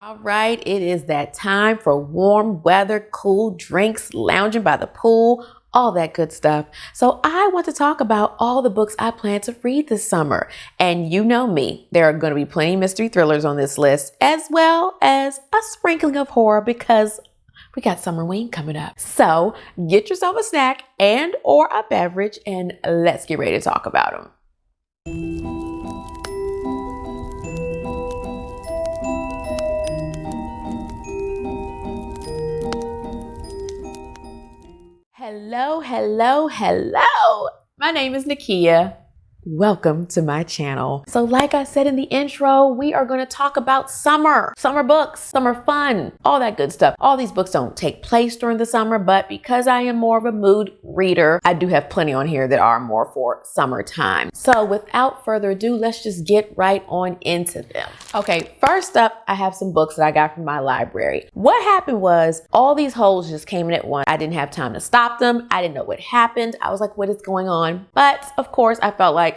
All right, it is that time for warm weather, cool drinks, lounging by the pool, all that good stuff. So I want to talk about all the books I plan to read this summer. And you know me, there are going to be plenty of mystery thrillers on this list, as well as a sprinkling of horror because we got Summerween coming up. So get yourself a snack and or a beverage and let's get ready to talk about them. Hello. My name is Nakia. Welcome to my channel. So like I said in the intro, we are going to talk about summer books, summer fun, all that good stuff. All these books don't take place during the summer, but because I am more of a mood reader, I do have plenty on here that are more for summertime. So without further ado, let's just get right on into them. Okay, first up, I have some books that I got from my library. What happened was all these holes just came in at once. I didn't have time to stop them. I didn't know what happened. I was like, what is going on? But of course, I felt like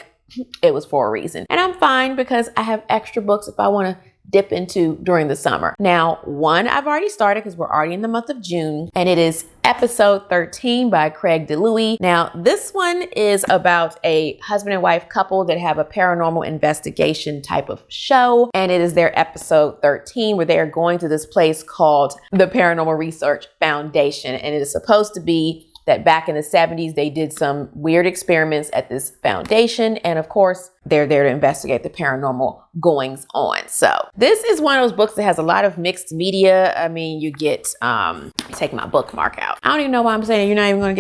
it was for a reason. And I'm fine because I have extra books if I want to dip into during the summer. Now, one I've already started because we're already in the month of June, and it is episode 13 by Craig DeLuey. Now, this one is about a husband and wife couple that have a paranormal investigation type of show, and it is their episode 13 where they are going to this place called the Paranormal Research Foundation, and it is supposed to be that back in the 70s, they did some weird experiments at this foundation. And of course, they're there to investigate the paranormal goings on. So this is one of those books that has a lot of mixed media. I mean, you get, take my bookmark out. I don't even know why I'm saying you're not even gonna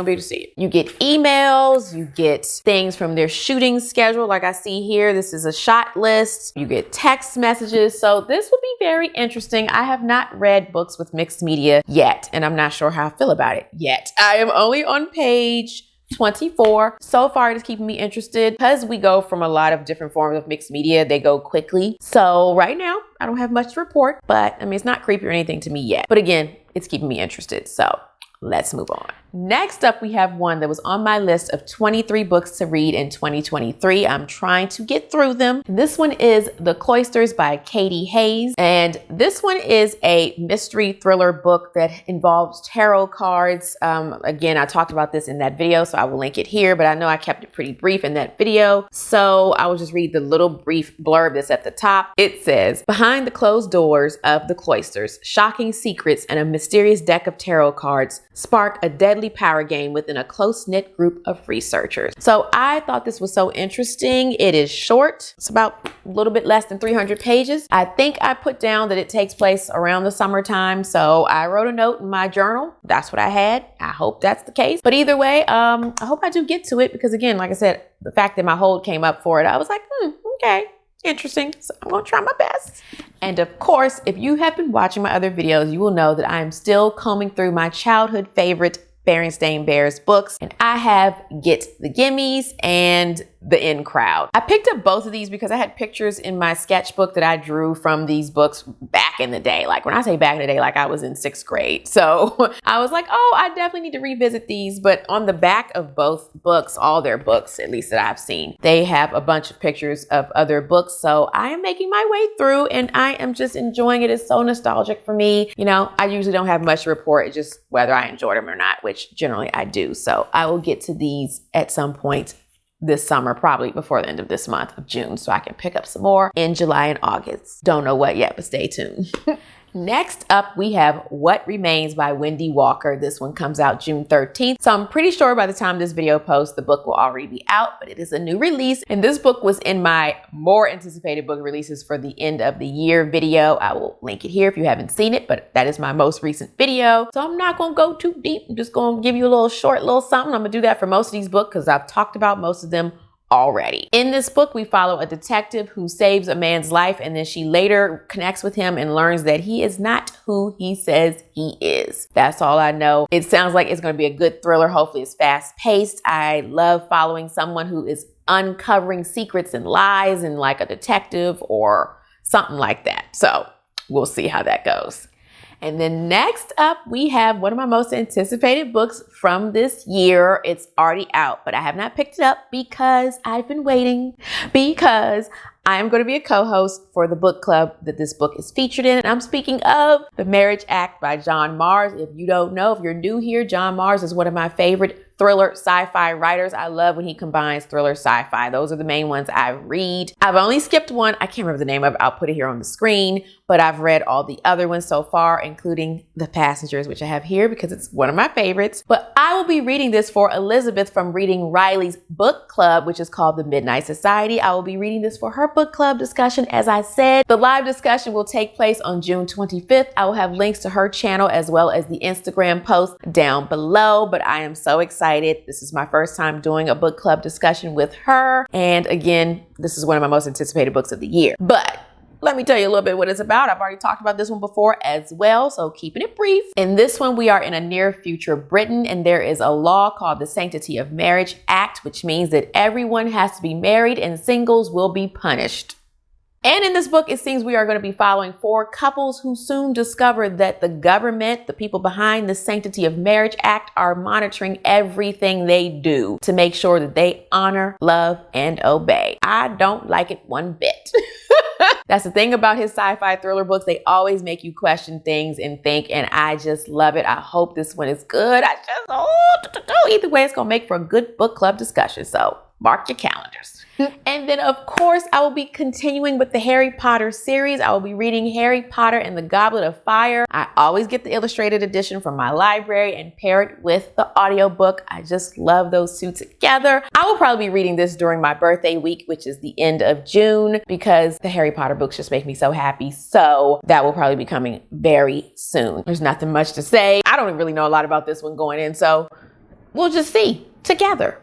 be able to see it. You get emails, you get things from their shooting schedule. Like I see here, this is a shot list. You get text messages. So this will be very interesting. I have not read books with mixed media yet, and I'm not sure how I feel about it yet. I am only on page 24. So far, it is keeping me interested because we go from a lot of different forms of mixed media. They go quickly. So right now, I don't have much to report, but I mean, it's not creepy or anything to me yet. But again, it's keeping me interested. So let's move on. Next up, we have one that was on my list of 23 books to read in 2023. I'm trying to get through them. This one is The Cloisters by Katie Hayes. And this one is a mystery thriller book that involves tarot cards. Again, I talked about this in that video, so I will link it here, but I know I kept it pretty brief in that video. So I will just read the little brief blurb that's at the top. It says, behind the closed doors of the cloisters, shocking secrets and a mysterious deck of tarot cards spark a deadly power game within a close-knit group of researchers. So I thought this was so interesting. It is short. It's about a little bit less than 300 pages. I think I put down that it takes place around the summertime. So I wrote a note in my journal. That's what I had. I hope that's the case. But either way, I hope I do get to it because again, like I said, the fact that my hold came up for it, I was like, okay. Interesting. So I'm going to try my best. And of course, if you have been watching my other videos, you will know that I am still combing through my childhood favorite Berenstain Bears books, and I have Get the Gimmies and The In Crowd. I picked up both of these because I had pictures in my sketchbook that I drew from these books back in the day. Like when I say back in the day, like I was in 6th grade. So I was like, oh, I definitely need to revisit these. But on the back of both books, all their books, at least that I've seen, they have a bunch of pictures of other books. So I am making my way through and I am just enjoying it. It's so nostalgic for me. You know, I usually don't have much to report. It's just whether I enjoyed them or not, which generally I do. So I will get to these at some point this summer, probably before the end of this month of June, so I can pick up some more in July and August. Don't know what yet, but stay tuned. Next up, we have What Remains by Wendy Walker. This one comes out June 13th. So I'm pretty sure by the time this video posts, the book will already be out, but it is a new release. And this book was in my more anticipated book releases for the end of the year video. I will link it here if you haven't seen it, but that is my most recent video. So I'm not going to go too deep. I'm just going to give you a little short little something. I'm going to do that for most of these books because I've talked about most of them already. In this book, we follow a detective who saves a man's life, and then she later connects with him and learns that he is not who he says he is. That's all I know. It sounds like it's going to be a good thriller. Hopefully it's fast paced. I love following someone who is uncovering secrets and lies and like a detective or something like that. So we'll see how that goes. And then next up, we have one of my most anticipated books from this year. It's already out, but I have not picked it up because I've been waiting, because I am going to be a co-host for the book club that this book is featured in. And I'm speaking of The Marriage Act by John Mars. If you don't know, if you're new here, John Mars is one of my favorite thriller sci-fi writers. I love when he combines thriller sci-fi. Those are the main ones I read. I've only skipped one. I can't remember the name of it. I'll put it here on the screen, but I've read all the other ones so far, including The Passengers, which I have here because it's one of my favorites. But I will be reading this for Elizabeth from Reading Riley's book club, which is called The Midnight Society. I will be reading this for her book club discussion. As I said, the live discussion will take place on June 25th. I will have links to her channel as well as the Instagram post down below, but I am so excited. This is my first time doing a book club discussion with her. And again, this is one of my most anticipated books of the year. But let me tell you a little bit what it's about. I've already talked about this one before as well, so keeping it brief. In this one, we are in a near future Britain, and there is a law called the Sanctity of Marriage Act, which means that everyone has to be married and singles will be punished. And in this book, it seems we are going to be following 4 couples who soon discover that the government, the people behind the Sanctity of Marriage Act, are monitoring everything they do to make sure that they honor, love, and obey. I don't like it one bit. That's the thing about his sci-fi thriller books. They always make you question things and think, and I just love it. I hope this one is good. Either way, it's going to make for a good book club discussion. So mark your calendars. And then, of course, I will be continuing with the Harry Potter series. I will be reading Harry Potter and the Goblet of Fire. I always get the illustrated edition from my library and pair it with the audiobook. I just love those two together. I will probably be reading this during my birthday week, which is the end of June, because the Harry Potter books just make me so happy. So that will probably be coming very soon. There's nothing much to say. I don't really know a lot about this one going in, so we'll just see together.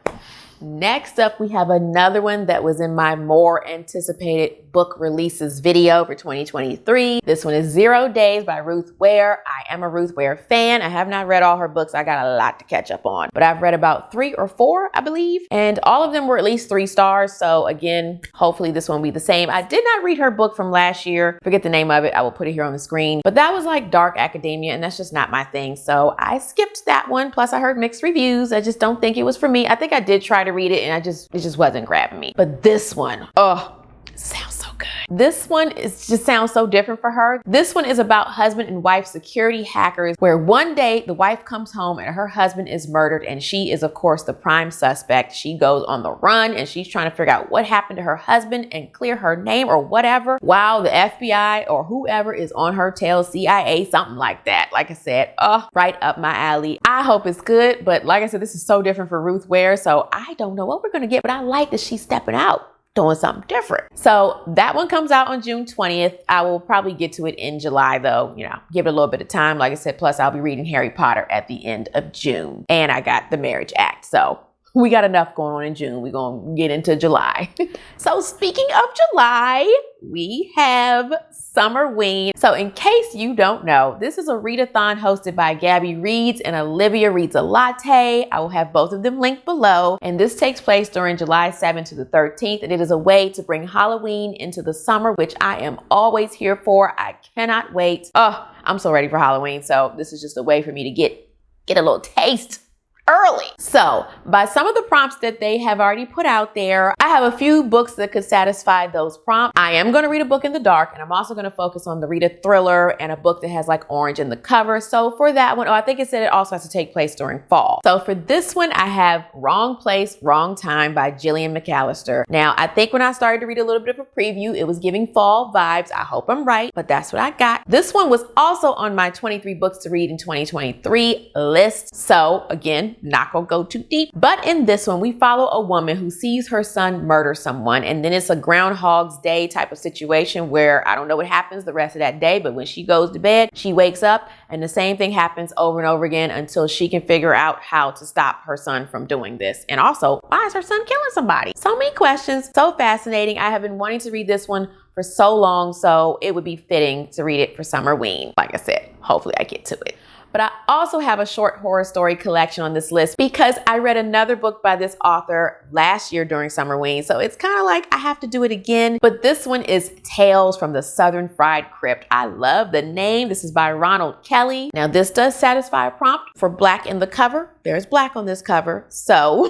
Next up, we have another one that was in my more anticipated book releases video for 2023. This one is 0 Days by Ruth Ware. I am a Ruth Ware fan. I have not read all her books. I got a lot to catch up on, but I've read about 3 or 4, I believe, and all of them were at least 3 stars. So again, hopefully this one will be the same. I did not read her book from last year. Forget the name of it. I will put it here on the screen, but that was like dark academia, and that's just not my thing. So I skipped that one. Plus I heard mixed reviews. I just don't think it was for me. I think I did try to read it, and it just wasn't grabbing me. But this one, oh, sounds so good. This one just sounds so different for her. This one is about husband and wife security hackers, where one day the wife comes home and her husband is murdered, and she is, of course, the prime suspect. She goes on the run and she's trying to figure out what happened to her husband and clear her name or whatever, while the FBI or whoever is on her tail, CIA, something like that. Like I said, right up my alley. I hope it's good, but like I said, this is so different for Ruth Ware, so I don't know what we're gonna get, but I like that she's stepping out, doing something different. So that one comes out on June 20th. I will probably get to it in July though, give it a little bit of time. Like I said, plus I'll be reading Harry Potter at the end of June, and I got the Marriage Act. So we got enough going on in June. We're going to get into July. So speaking of July, we have Summerween. So in case you don't know, this is a readathon hosted by Gabby Reads and Olivia Reads a Latte. I will have both of them linked below. And this takes place during July 7th to the 13th. And it is a way to bring Halloween into the summer, which I am always here for. I cannot wait. Oh, I'm so ready for Halloween. So this is just a way for me to get a little taste early. So by some of the prompts that they have already put out there, I have a few books that could satisfy those prompts. I am going to read a book in the dark, and I'm also going to focus on read a thriller and a book that has like orange in the cover. So for that one, I think it said it also has to take place during fall. So for this one, I have Wrong Place, Wrong Time by Jillian McAllister. Now, I think when I started to read a little bit of a preview, it was giving fall vibes. I hope I'm right, but that's what I got. This one was also on my 23 books to read in 2023 list. So again, not gonna go too deep, but in this one we follow a woman who sees her son murder someone, and then it's a Groundhog's Day type of situation where I don't know what happens the rest of that day, but when she goes to bed, she wakes up and the same thing happens over and over again until she can figure out how to stop her son from doing this. And also, why is her son killing somebody? So many questions, so fascinating. I have been wanting to read this one for so long, so it would be fitting to read it for Summerween. Like I said, hopefully I get to it. But I also have a short horror story collection on this list because I read another book by this author last year during Summerween. So it's kind of like I have to do it again. But this one is Tales from the Southern Fried Crypt. I love the name. This is by Ronald Kelly. Now this does satisfy a prompt for black in the cover. There's black on this cover. So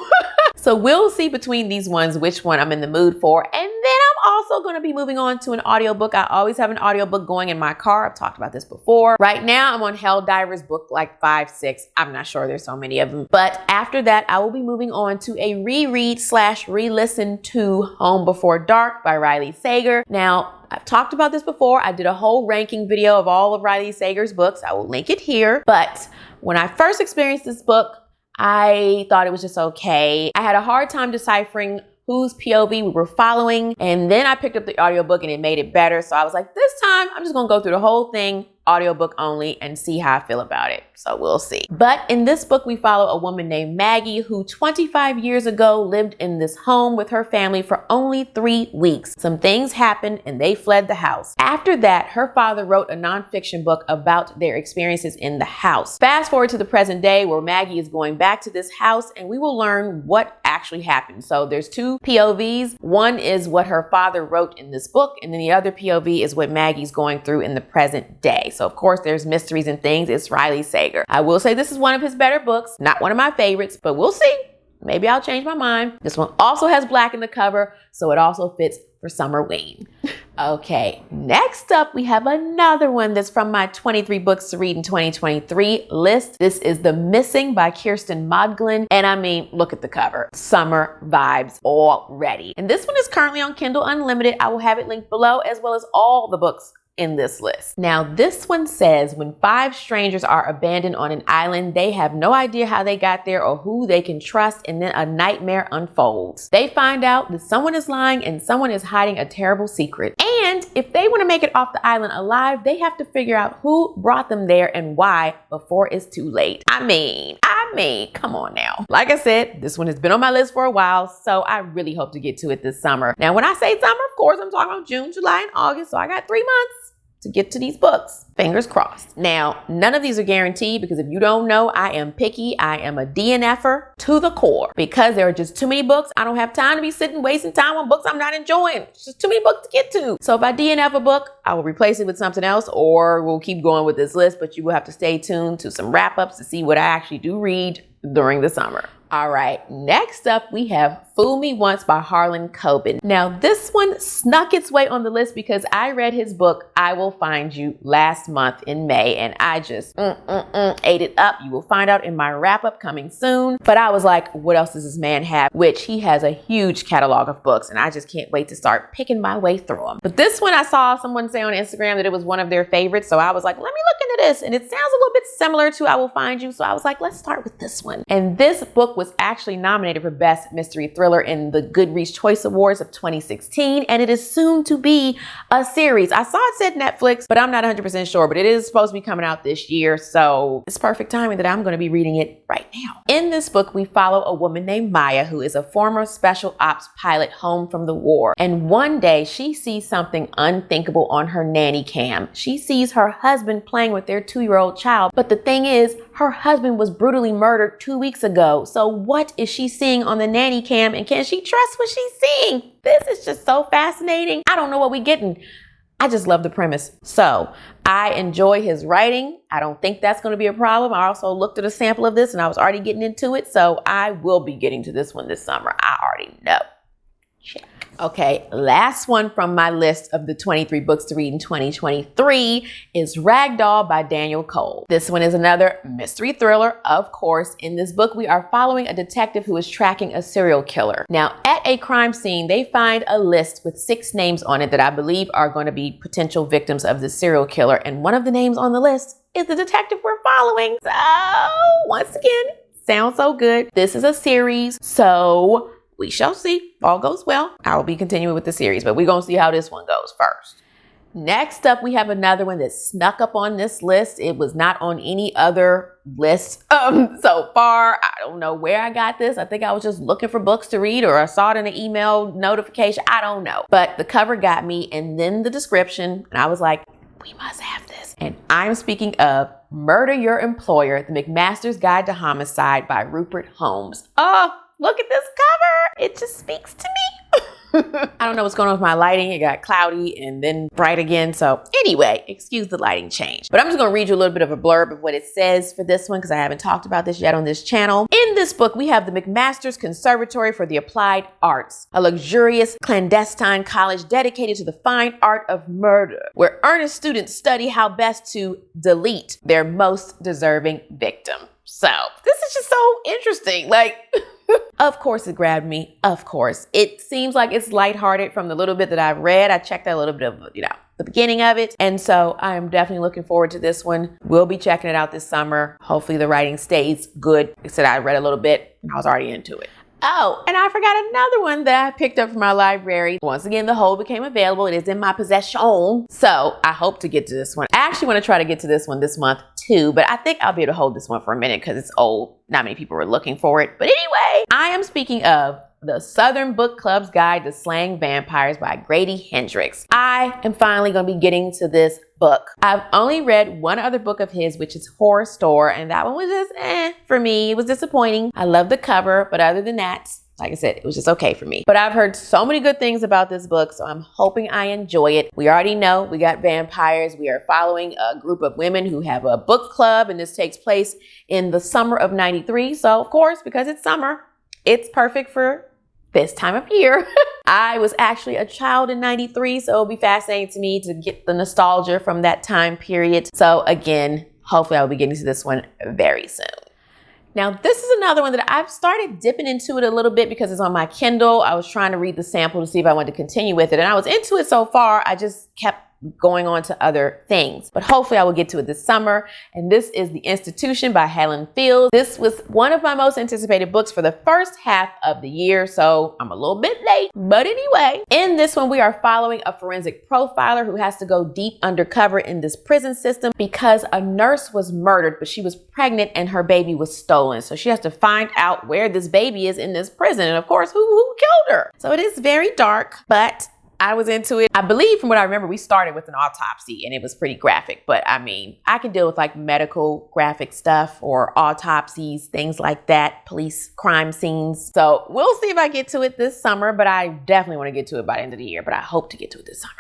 we'll see between these ones which one I'm in the mood for. And then I'm also going to be moving on to an audiobook. I always have an audiobook going in my car. I've talked about this before. Right now, I'm on Helldivers book like 5, 6. I'm not sure, there's so many of them. But after that, I will be moving on to a reread / re-listen to Home Before Dark by Riley Sager. Now, I've talked about this before. I did a whole ranking video of all of Riley Sager's books. I will link it here. But when I first experienced this book, I thought it was just okay. I had a hard time deciphering whose POV we were following. And then I picked up the audiobook and it made it better. So I was like, this time I'm just gonna go through the whole thing, audiobook only, and see how I feel about it. So we'll see. But in this book, we follow a woman named Maggie who 25 years ago lived in this home with her family for only 3 weeks. Some things happened and they fled the house. After that, her father wrote a nonfiction book about their experiences in the house. Fast forward to the present day where Maggie is going back to this house and we will learn what actually happened. So there's 2 POVs. One is what her father wrote in this book, and then the other POV is what Maggie's going through in the present day. So of course there's mysteries and things. It's Riley Sager. I will say this is one of his better books, not one of my favorites, but we'll see. Maybe I'll change my mind. This one also has black in the cover, so it also fits for Summerween. Okay, next up we have another one that's from my 23 books to read in 2023 list. This is The Missing by Kirsten Modglin. And I mean, look at the cover. Summer vibes already. And this one is currently on Kindle Unlimited. I will have it linked below, as well as all the books in this list. Now, this one says when 5 strangers are abandoned on an island, they have no idea how they got there or who they can trust, and then a nightmare unfolds. They find out that someone is lying and someone is hiding a terrible secret. And if they want to make it off the island alive, they have to figure out who brought them there and why before it's too late. I mean, come on now. Like I said, this one has been on my list for a while, so I really hope to get to it this summer. Now, when I say summer, of course, I'm talking about June, July, and August, so I got 3 months to get to these books. Fingers crossed. Now, none of these are guaranteed because if you don't know, I am picky. I am a DNFer to the core because there are just too many books. I don't have time to be sitting wasting time on books I'm not enjoying. It's just too many books to get to. So if I DNF a book, I will replace it with something else, or we'll keep going with this list, but you will have to stay tuned to some wrap-ups to see what I actually do read during the summer. All right, next up we have Fool Me Once by Harlan Coben. Now this one snuck its way on the list because I read his book, I Will Find You, last month in May, and I just ate it up. You will find out in my wrap-up coming soon. But I was like, what else does this man have? Which he has a huge catalog of books, and I just can't wait to start picking my way through them. But this one I saw someone say on Instagram that it was one of their favorites, so I was like, let me look into this. And it sounds a little bit similar to I Will Find You, so I was like, let's start with this one. And this book was actually nominated for Best Mystery Thriller in the Goodreads Choice Awards of 2016, and it is soon to be a series. I saw it said Netflix, but I'm not 100% sure, but it is supposed to be coming out this year, so it's perfect timing that I'm going to be reading it right now. In this book, we follow a woman named Maya who is a former special ops pilot home from the war, and one day she sees something unthinkable on her nanny cam. She sees her husband playing with their 2-year-old child, but the thing is, her husband was brutally murdered 2 weeks ago. So what is she seeing on the nanny cam, and can she trust what she's seeing? This is just so fascinating. I don't know what we're getting. I just love the premise. So I enjoy his writing. I don't think that's going to be a problem. I also looked at a sample of this and I was already getting into it. So I will be getting to this one this summer. I already know. Check. Okay, last one from my list of the 23 books to read in 2023 is Ragdoll by Daniel Cole. This one is another mystery thriller, of course. In this book, we are following a detective who is tracking a serial killer. Now, at a crime scene, they find a list with 6 names on it that I believe are going to be potential victims of the serial killer. And one of the names on the list is the detective we're following. So, once again, sounds so good. This is a series, so we shall see. If all goes well, I will be continuing with the series, but we're going to see how this one goes first. Next up, we have another one that snuck up on this list. It was not on any other list so far. I don't know where I got this. I think I was just looking for books to read, or I saw it in an email notification. I don't know. But the cover got me, and then the description, and I was like, we must have this. And I'm speaking of Murder Your Employer, The McMaster's Guide to Homicide by Rupert Holmes. Oh, look at this cover. It just speaks to me. I don't know what's going on with my lighting. It got cloudy and then bright again. So anyway, excuse the lighting change. But I'm just going to read you a little bit of a blurb of what it says for this one because I haven't talked about this yet on this channel. In this book, we have the McMaster's Conservatory for the Applied Arts, a luxurious clandestine college dedicated to the fine art of murder, where earnest students study how best to delete their most deserving victim. So this is just so interesting. Like, of course it grabbed me. Of course. It seems like it's lighthearted from the little bit that I've read. I checked out a little bit of, the beginning of it. And so I am definitely looking forward to this one. We'll be checking it out this summer. Hopefully the writing stays good. Like I said, I read a little bit and I was already into it. Oh, and I forgot another one that I picked up from my library. Once again, the whole became available. It is in my possession. So I hope to get to this one. I actually want to try to get to this one this month too, but I think I'll be able to hold this one for a minute because it's old. Not many people were looking for it. But anyway, I am speaking of The Southern Book Club's Guide to Slaying Vampires by Grady Hendrix. I am finally going to be getting to this book. I've only read one other book of his, which is Horror Store, and that one was just for me. It was disappointing. I love the cover, but other than that, like I said, it was just okay for me. But I've heard so many good things about this book, so I'm hoping I enjoy it. We already know we got vampires. We are following a group of women who have a book club, and this takes place in the summer of '93. So of course, because it's summer, it's perfect for this time of year. I was actually a child in '93, so it'll be fascinating to me to get the nostalgia from that time period. So again, hopefully I'll be getting to this one very soon. Now, this is another one that I've started dipping into it a little bit because it's on my Kindle. I was trying to read the sample to see if I wanted to continue with it, and I was into it so far. I just kept going on to other things, but hopefully I will get to it this summer. And this is The Institution by Helen Fields. This was one of my most anticipated books for the first half of the year, so I'm a little bit late. But anyway, in this one, we are following a forensic profiler who has to go deep undercover in this prison system because a nurse was murdered, but she was pregnant and her baby was stolen. So she has to find out where this baby is in this prison, and of course, who killed her. So it is very dark, but I was into it. I believe from what I remember, we started with an autopsy and it was pretty graphic, but I mean, I can deal with like medical graphic stuff or autopsies, things like that, police crime scenes. So we'll see if I get to it this summer, but I definitely want to get to it by the end of the year, but I hope to get to it this summer.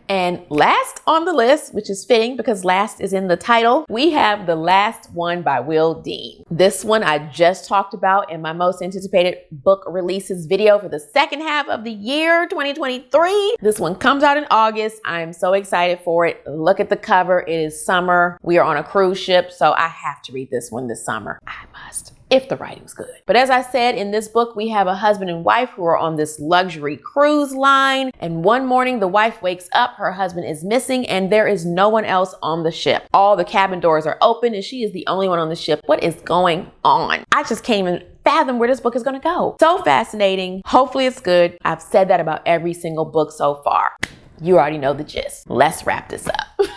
And last on the list, which is fitting because last is in the title, we have The Last One by Will Dean. This one I just talked about in my most anticipated book releases video for the second half of the year 2023. This one comes out in August. I'm so excited for it. Look at the cover. It is summer. We are on a cruise ship, so I have to read this one this summer. I must, if the writing's good. But as I said, in this book, we have a husband and wife who are on this luxury cruise line. And one morning, the wife wakes up, her husband is missing, and there is no one else on the ship. All the cabin doors are open, and she is the only one on the ship. What is going on? I just can't even fathom where this book is gonna go. So fascinating. Hopefully it's good. I've said that about every single book so far. You already know the gist. Let's wrap this up.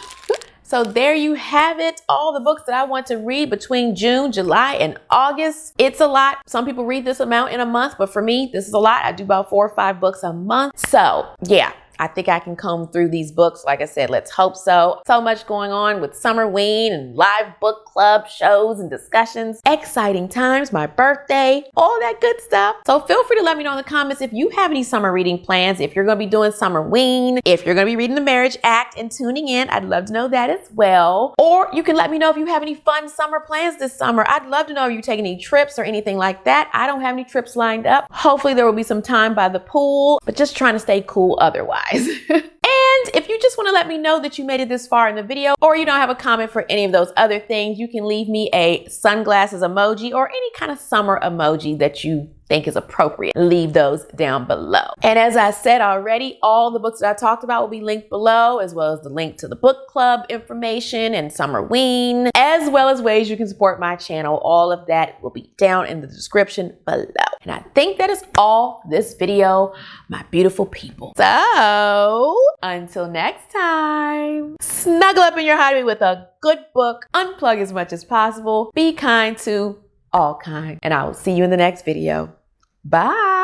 So there you have it, all the books that I want to read between June, July, and August. It's a lot. Some people read this amount in a month, but for me, this is a lot. I do about 4 or 5 books a month. So yeah, I think I can comb through these books. Like I said, let's hope so. So much going on with Summerween and live book club shows and discussions. Exciting times, my birthday, all that good stuff. So feel free to let me know in the comments if you have any summer reading plans, if you're gonna be doing Summerween, if you're gonna be reading The Marriage Act and tuning in. I'd love to know that as well. Or you can let me know if you have any fun summer plans this summer. I'd love to know if you're taking any trips or anything like that. I don't have any trips lined up. Hopefully there will be some time by the pool, but just trying to stay cool otherwise. And if you just want to let me know that you made it this far in the video, or you don't have a comment for any of those other things, you can leave me a sunglasses emoji or any kind of summer emoji that you think is appropriate. Leave those down below. And as I said already, all the books that I talked about will be linked below, as well as the link to the book club information and Summerween, as well as ways you can support my channel. All of that will be down in the description below. And I think that is all for this video, my beautiful people. So until next time, snuggle up in your hideaway with a good book, unplug as much as possible, be kind to all kind, and I will see you in the next video. Bye.